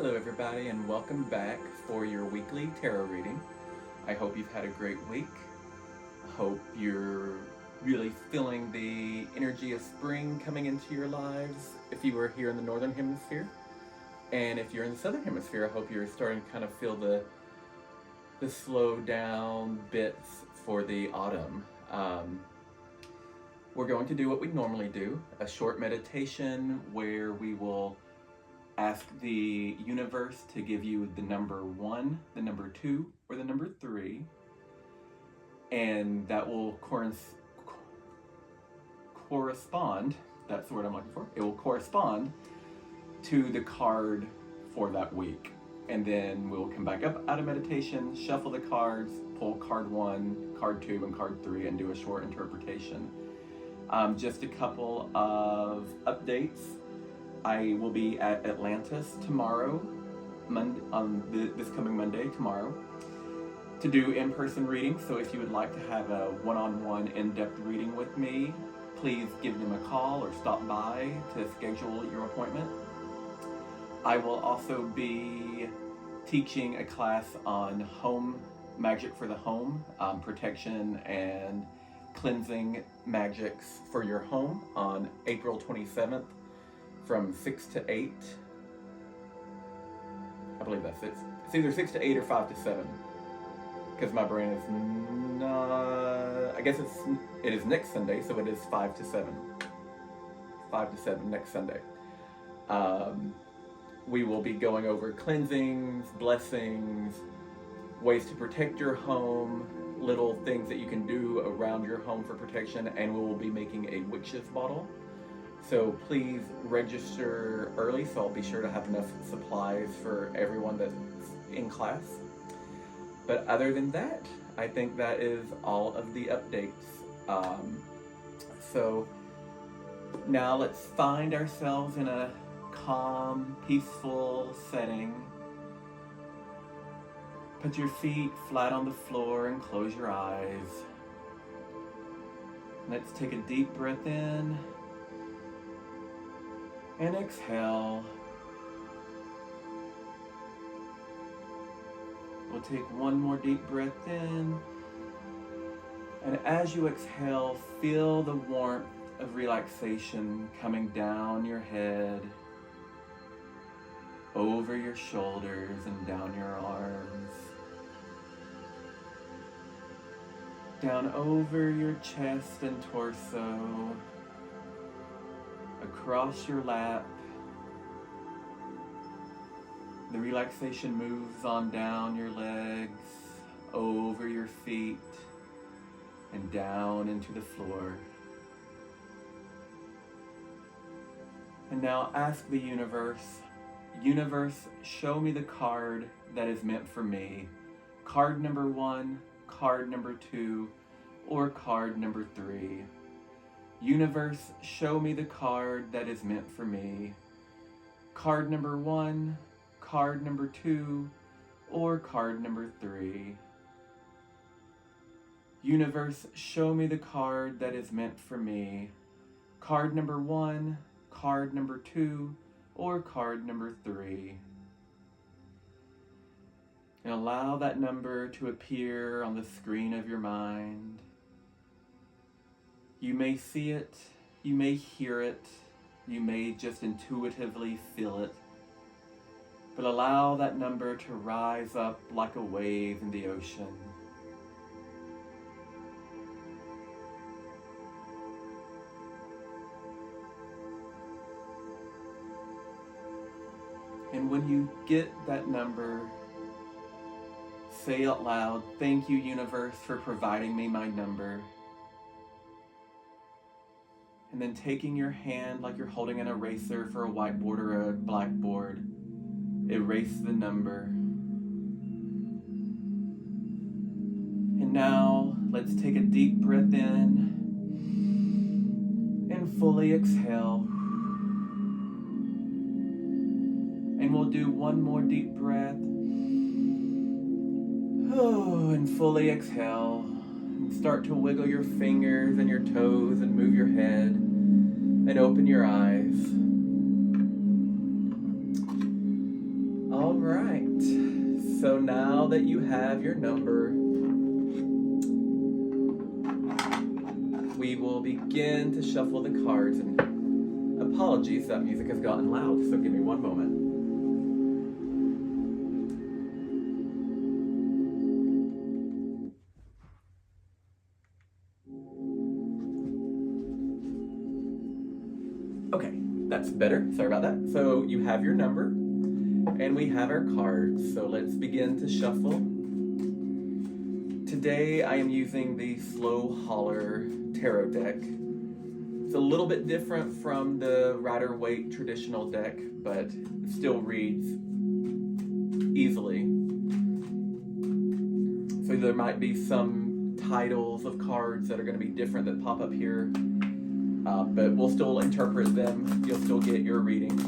Hello, everybody, and welcome back for your weekly tarot reading. I hope you've had a great week. I hope you're really feeling the energy of spring coming into your lives if you were here in the Northern Hemisphere. And if you're in the Southern Hemisphere, I hope you're starting to kind of feel the slow down bits for the autumn. We're going to do what we normally do, a short meditation where we will ask the universe to give you the number 1, the number 2, or the number 3, and that will correspond, that's the word I'm looking for, it will correspond to the card for that week. And then we'll come back up out of meditation, shuffle the cards, pull card 1, card 2, and card 3, and do a short interpretation. Just a couple of updates. I will be at Atlantis tomorrow, this coming Monday, tomorrow, to do in-person readings. So if you would like to have a one-on-one in-depth reading with me, please give them a call or stop by to schedule your appointment. I will also be teaching a class on home magic for the home, protection and cleansing magics for your home on April 27th from 6 to 8. I believe that's it. It's either 6 to 8 or 5 to 7 because my brain is not, I guess it is next Sunday, so it is 5 to 7. 5 to 7 next Sunday. We will be going over cleansings, blessings, ways to protect your home, little things that you can do around your home for protection, and we will be making a witch's bottle. So please register early, so I'll be sure to have enough supplies for everyone that's in class. But other than that, I think that is all of the updates. So now let's find ourselves in a calm, peaceful setting. Put your feet flat on the floor and close your eyes. Let's take a deep breath in and exhale. We'll take one more deep breath in. And as you exhale, feel the warmth of relaxation coming down your head, over your shoulders and down your arms, down over your chest and torso, across your lap. The relaxation moves on down your legs, over your feet, and down into the floor. And now ask the universe, show me the card that is meant for me. Card number 1, card number 2, or card number 3. Universe, show me the card that is meant for me. Card number 1, card number 2, or card number 3. Universe, show me the card that is meant for me. Card number 1, card number 2, or card number 3. And allow that number to appear on the screen of your mind. You may see it, you may hear it, you may just intuitively feel it, but allow that number to rise up like a wave in the ocean. And when you get that number, say out loud, "Thank you, universe, for providing me my number." And then taking your hand like you're holding an eraser for a whiteboard or a blackboard, erase the number. And now let's take a deep breath in and fully exhale. And we'll do one more deep breath. And fully exhale. And start to wiggle your fingers and your toes and move your head and open your eyes. All right. So now that you have your number, we will begin to shuffle the cards. And apologies, that music has gotten loud, so give me one moment. Okay, that's better. Sorry about that. So you have your number, and we have our cards. So let's begin to shuffle. Today I am using the Slow Holler Tarot deck. It's a little bit different from the Rider-Waite traditional deck, but it still reads easily. So there might be some titles of cards that are going to be different that pop up here, but we'll still interpret them. You'll still get your reading.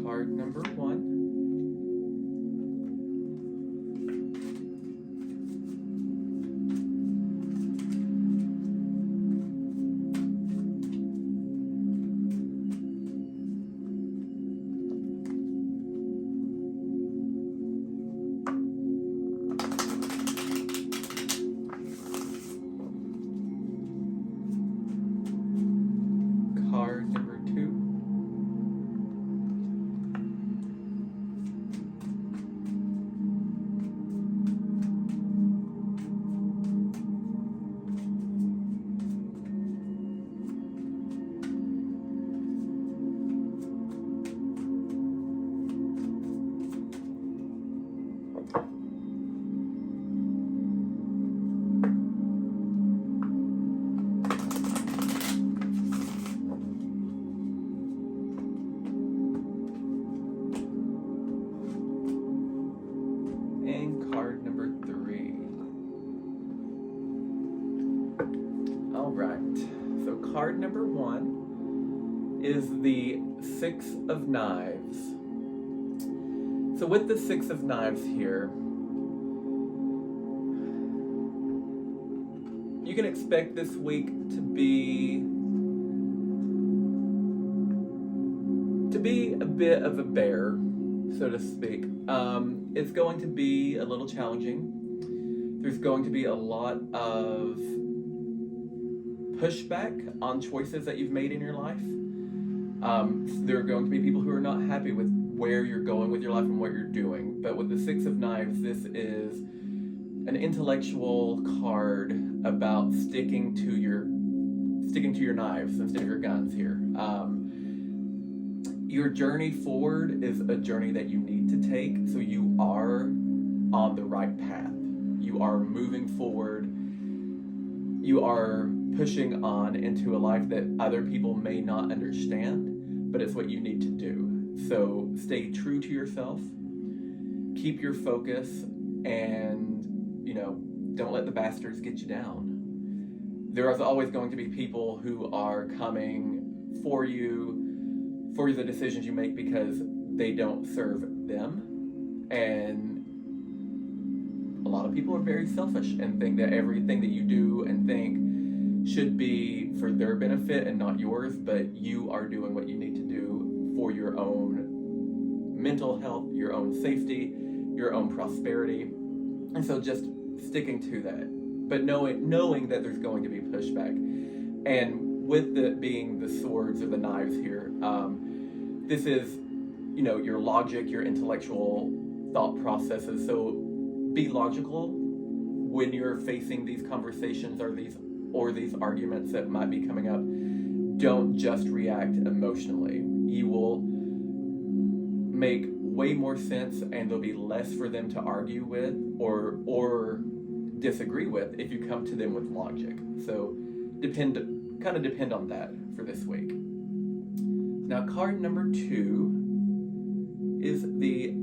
Card number 1. Card number 2. And card number 3. All right, so card number 1 is the 6 of Knives. So with the 6 of Knives here, you can expect this week to be a bit of a bear, so to speak. It's going to be a little challenging. There's going to be a lot of pushback on choices that you've made in your life. There are going to be people who are not happy with where you're going with your life and what you're doing. But with the 6 of Knives, this is an intellectual card about sticking to your knives instead of your guns here. Your journey forward is a journey that you need to take, so you are on the right path. You are moving forward. You are pushing on into a life that other people may not understand, but it's what you need to do. So stay true to yourself, keep your focus, and don't let the bastards get you down. There is always going to be people who are coming for the decisions you make because they don't serve them. And a lot of people are very selfish and think that everything that you do and think should be for their benefit and not yours, but you are doing what you need to do for your own mental health, your own safety, your own prosperity. And so just sticking to that, but knowing that there's going to be pushback. And with it being the swords or the knives here, this is, your logic, your intellectual thought processes. So be logical when you're facing these conversations or these arguments that might be coming up. Don't just react emotionally. You will make way more sense, and there'll be less for them to argue with or disagree with if you come to them with logic. So depend on that for this week. Now, card number 2 is the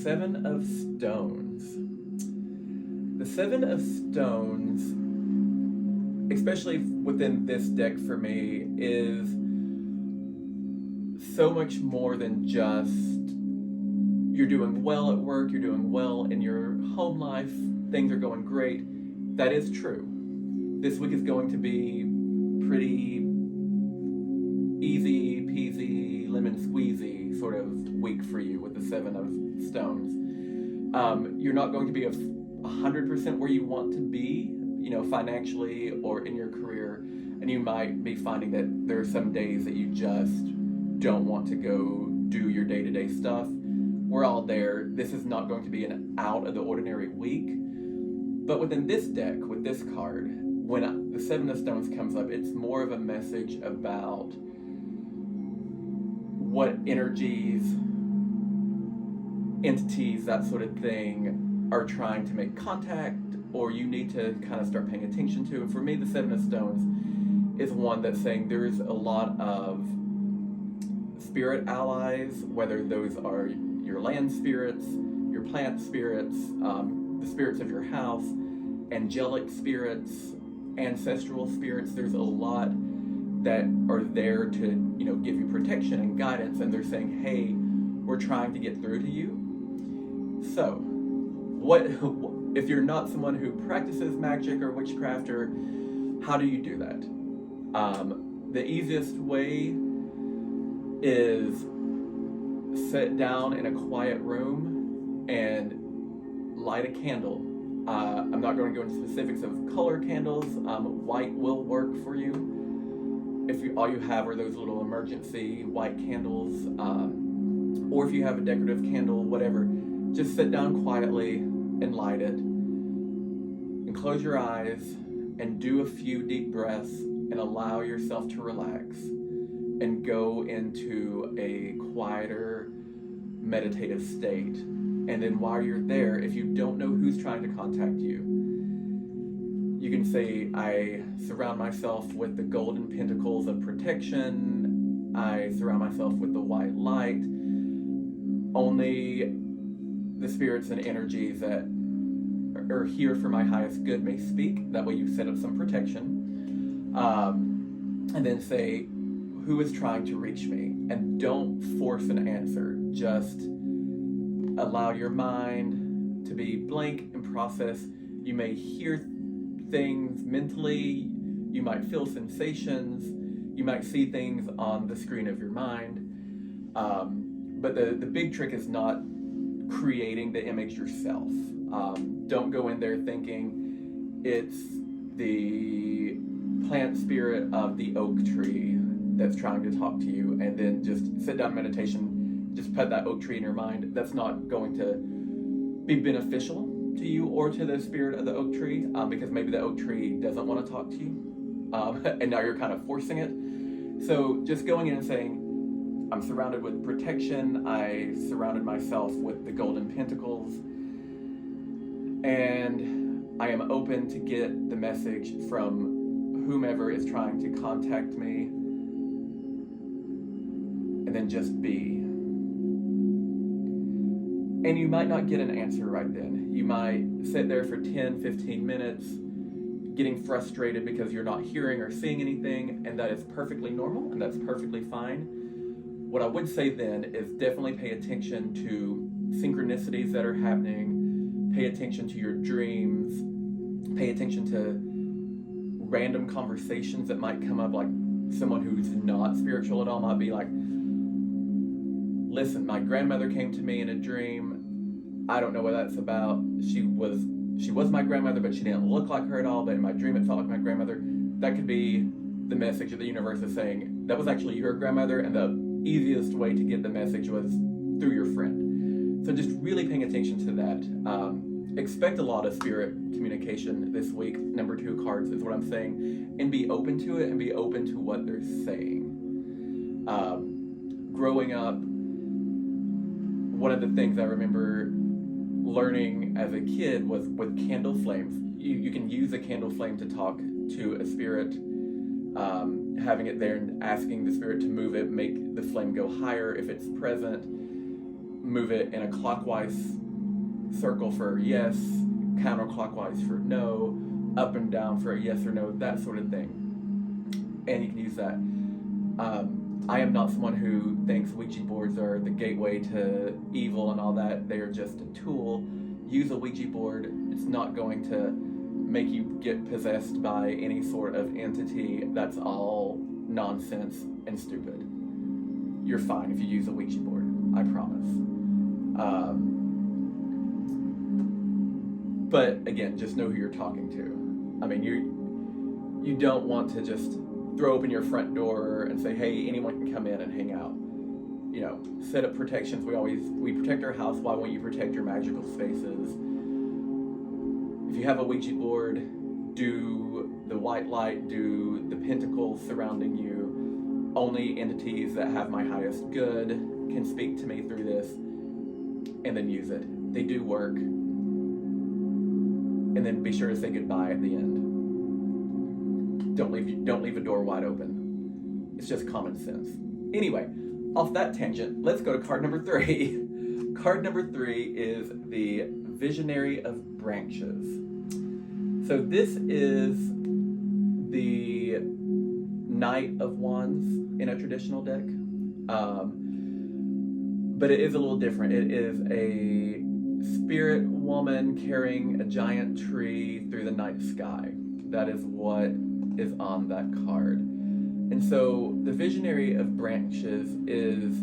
7 of Stones. The 7 of Stones especially within this deck for me, is so much more than just you're doing well at work, you're doing well in your home life, things are going great. That is true. This week is going to be pretty easy peasy, lemon squeezy sort of week for you with the Seven of Stones. You're not going to be 100% where you want to be, financially or in your career, and you might be finding that there are some days that you just don't want to go do your day-to-day stuff. We're all there. This is not going to be an out of the ordinary week. But within this deck, with this card, when the Seven of Stones comes up, it's more of a message about what energies, entities, that sort of thing are trying to make contact, or you need to kind of start paying attention to. And for me, the Seven of Stones is one that's saying there's a lot of spirit allies, whether those are your land spirits, your plant spirits, the spirits of your house, angelic spirits, ancestral spirits. There's a lot that are there to, give you protection and guidance, and they're saying, hey, we're trying to get through to you. So, what if you're not someone who practices magic or witchcraft, or how do you do that? The easiest way is sit down in a quiet room and light a candle. I'm not going to go into specifics of color candles. White will work for you. If all you have are those little emergency white candles, or if you have a decorative candle, whatever, just sit down quietly and light it. And close your eyes and do a few deep breaths and allow yourself to relax and go into a quieter, meditative state. And then while you're there, if you don't know who's trying to contact you, you can say, I surround myself with the golden pentacles of protection. I surround myself with the white light. Only the spirits and energies that are here for my highest good may speak. That way you set up some protection. And then say, who is trying to reach me? And don't force an answer. Just allow your mind to be blank and process. You may hear things mentally, you might feel sensations, you might see things on the screen of your mind. But the big trick is not creating the image yourself. Don't go in there thinking it's the plant spirit of the oak tree that's trying to talk to you, and then just sit down in meditation, just put that oak tree in your mind. That's not going to be beneficial to you or to the spirit of the oak tree, because maybe the oak tree doesn't want to talk to you, and now you're kind of forcing it. So just going in and saying, I'm surrounded with protection, I surrounded myself with the golden pentacles, and I am open to get the message from whomever is trying to contact me, and then just be. And you might not get an answer right then. You might sit there for 10, 15 minutes getting frustrated because you're not hearing or seeing anything, and that is perfectly normal, and that's perfectly fine. What I would say then is definitely pay attention to synchronicities that are happening, pay attention to your dreams, pay attention to random conversations that might come up, like someone who's not spiritual at all might be like, listen, my grandmother came to me in a dream. I don't know what that's about. She was my grandmother, but she didn't look like her at all. But in my dream, it felt like my grandmother. That could be the message of the universe is saying, that was actually your grandmother, and the easiest way to get the message was through your friend. So just really paying attention to that. Expect a lot of spirit communication this week. Number 2 cards is what I'm saying. And be open to it, and be open to what they're saying. Growing up, one of the things I remember learning as a kid was with candle flames. You can use a candle flame to talk to a spirit, having it there and asking the spirit to move it, make the flame go higher if it's present, move it in a clockwise circle for yes, counterclockwise for no, up and down for a yes or no, that sort of thing. And you can use that. I am not someone who thinks Ouija boards are the gateway to evil and all that. They are just a tool. Use a Ouija board. It's not going to make you get possessed by any sort of entity. That's all nonsense and stupid. You're fine if you use a Ouija board, I promise. But again, just know who you're talking to. I mean, you don't want to just throw open your front door and say, hey, anyone can come in and hang out. You know, set up protections. We protect our house. Why won't you protect your magical spaces? If you have a Ouija board, do the white light, do the pentacles surrounding you. Only entities that have my highest good can speak to me through this, and then use it. They do work. And then be sure to say goodbye at the end. Don't leave a door wide open. It's just common sense. Anyway, off that tangent, let's go to card number 3. Card number 3 is the Visionary of Branches. So this is the Knight of Wands in a traditional deck. But it is a little different. It is a spirit woman carrying a giant tree through the night sky. That is what is on that card. And so the Visionary of Branches is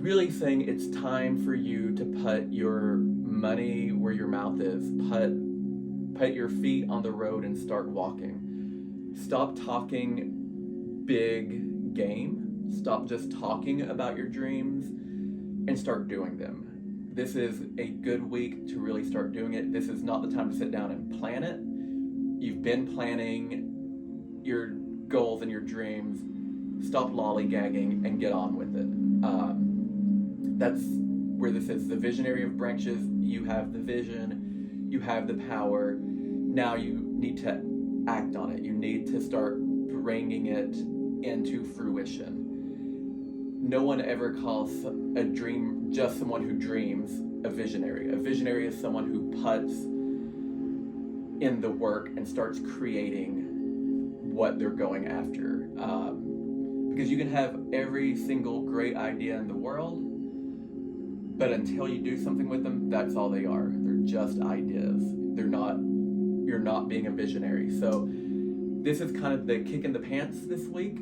really saying it's time for you to put your money where your mouth is. Put your feet on the road and start walking. Stop talking big game. Stop just talking about your dreams and start doing them. This is a good week to really start doing it. This is not the time to sit down and plan it. You've been planning your goals and your dreams. Stop lollygagging and get on with it. That's where this is. The Visionary of Branches. You have the vision. You have the power. Now you need to act on it. You need to start bringing it into fruition. No one ever calls a dream just someone who dreams a visionary. A visionary is someone who puts in the work and starts creating what they're going after. Because you can have every single great idea in the world, but until you do something with them, that's all they are. They're just ideas. You're not being a visionary. So this is kind of the kick in the pants this week.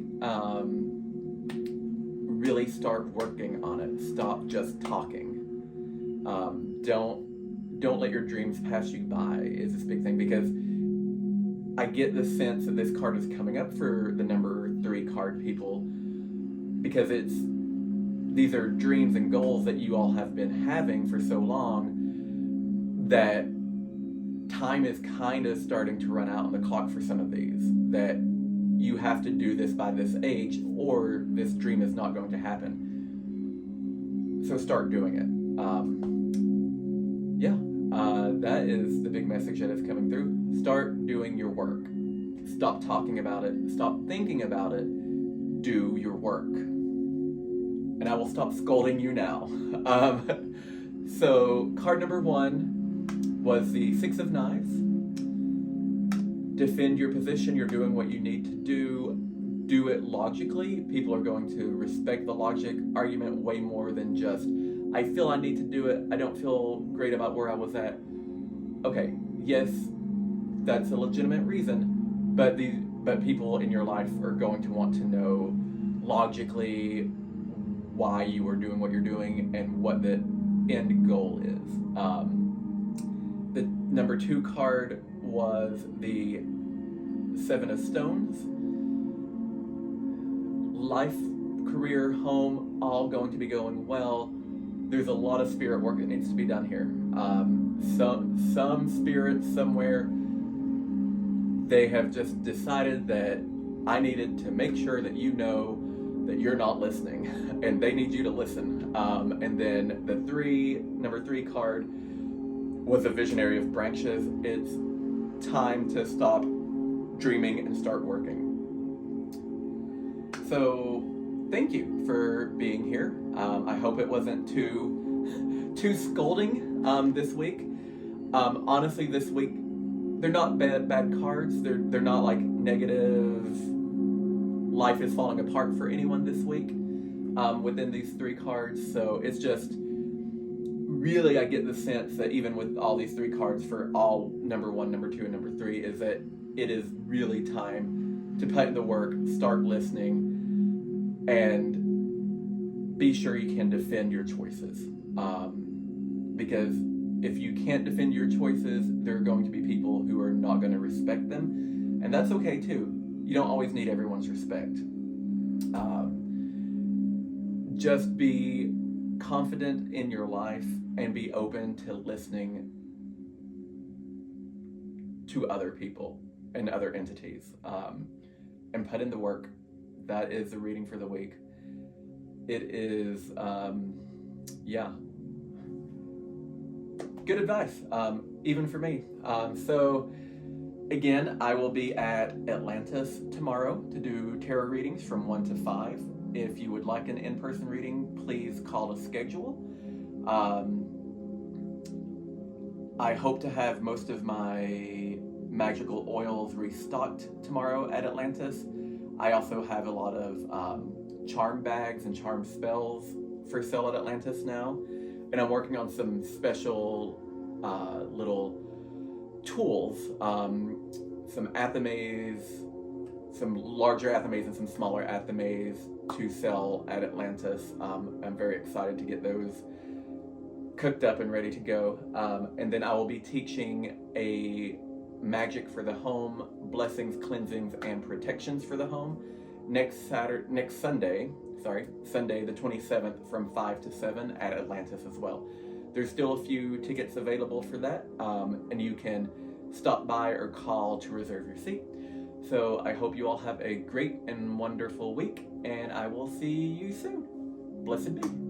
Really start working on it. Stop just talking. Don't let your dreams pass you by is this big thing, because I get the sense that this card is coming up for the number 3 card people, because these are dreams and goals that you all have been having for so long that time is kind of starting to run out on the clock for some of these, that you have to do this by this age or this dream is not going to happen. So start doing it. That is the big message that is coming through. Start doing your work. Stop talking about it. Stop thinking about it. Do your work. And I will stop scolding you now. So card number 1 was the 6 of Knives. Defend your position. You're doing what you need to do. Do it logically. People are going to respect the logic argument way more than just, I feel I need to do it. I don't feel great about where I was at. Okay, yes, that's a legitimate reason, but people in your life are going to want to know logically why you are doing what you're doing and what the end goal is. The number 2 card was the 7 of Stones. Life, career, home, all going to be going well. There's a lot of spirit work that needs to be done here. Some spirits somewhere, they have just decided that I needed to make sure that you know that you're not listening, and they need you to listen. And then the number 3 card was a Visionary of Branches. It's time to stop dreaming and start working. So thank you for being here. I hope it wasn't too scolding this week. Honestly, this week they're not bad cards. They're not like negative. Life is falling apart for anyone this week within these 3 cards. So it's just really, I get the sense that even with all these 3 cards for all number 1, number 2, and number 3, is that it is really time to put in the work, start listening, and be sure you can defend your choices. Because if you can't defend your choices, there are going to be people who are not going to respect them, and that's okay too. You don't always need everyone's respect. Just be confident in your life and be open to listening to other people and other entities, and put in the work. That is the reading for the week. It is, good advice, even for me. So again, I will be at Atlantis tomorrow to do tarot readings from 1 to 5. If you would like an in-person reading, please call to schedule. I hope to have most of my magical oils restocked tomorrow at Atlantis. I also have a lot of charm bags and charm spells for sale at Atlantis now. And I'm working on some special little tools, some athames, some larger athames and some smaller athames to sell at Atlantis. I'm very excited to get those cooked up and ready to go. And then I will be teaching a Majick for the home, blessings, cleansings, and protections for the home Sunday the 27th from 5 to 7 at Atlantis as well. There's still a few tickets available for that, and you can stop by or call to reserve your seat. So I hope you all have a great and wonderful week, and I will see you soon. Blessed be.